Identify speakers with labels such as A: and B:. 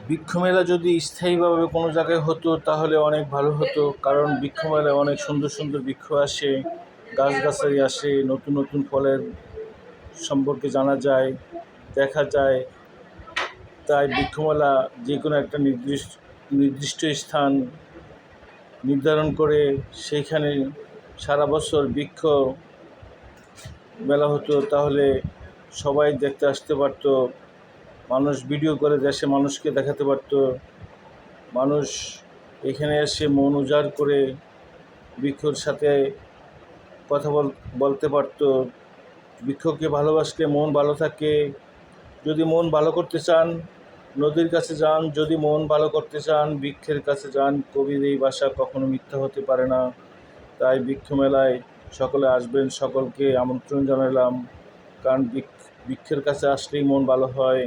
A: বৃক্ষমেলা যদি স্থায়ীভাবে কোনো জায়গায় হতো তাহলে অনেক ভালো হতো, কারণ বৃক্ষমেলায় অনেক সুন্দর সুন্দর বৃক্ষ আসে, গাছগাছালি আসে, নতুন নতুন ফলের সম্পর্কে জানা যায়, দেখা যায়। তাই বৃক্ষমেলা যে কোনো একটা নির্দিষ্ট স্থান নির্ধারণ করে সেইখানে সারা বছর বৃক্ষ মেলা হতো, তাহলে সবাই দেখতে আসতে পারতো, মানুষ ভিডিও করে দেশে মানুষকে দেখাতে পারতো, মানুষ এখানে এসে মন উজাড় করে বৃক্ষর সাথে কথা বলতে পারতো। বৃক্ষকে ভালোবাসলে মন ভালো থাকে। যদি মন ভালো করতে চান নদীর কাছে যান, যদি মন ভালো করতে চান বৃক্ষের কাছে যান। কবির এই ভাষা কখনো মিথ্যা হতে পারে না। তাই বৃক্ষ মেলায় সকলে আসবেন, সকলকে আমন্ত্রণ জানালাম, কারণ বৃক্ষের কাছে আসলেই মন ভালো হয়।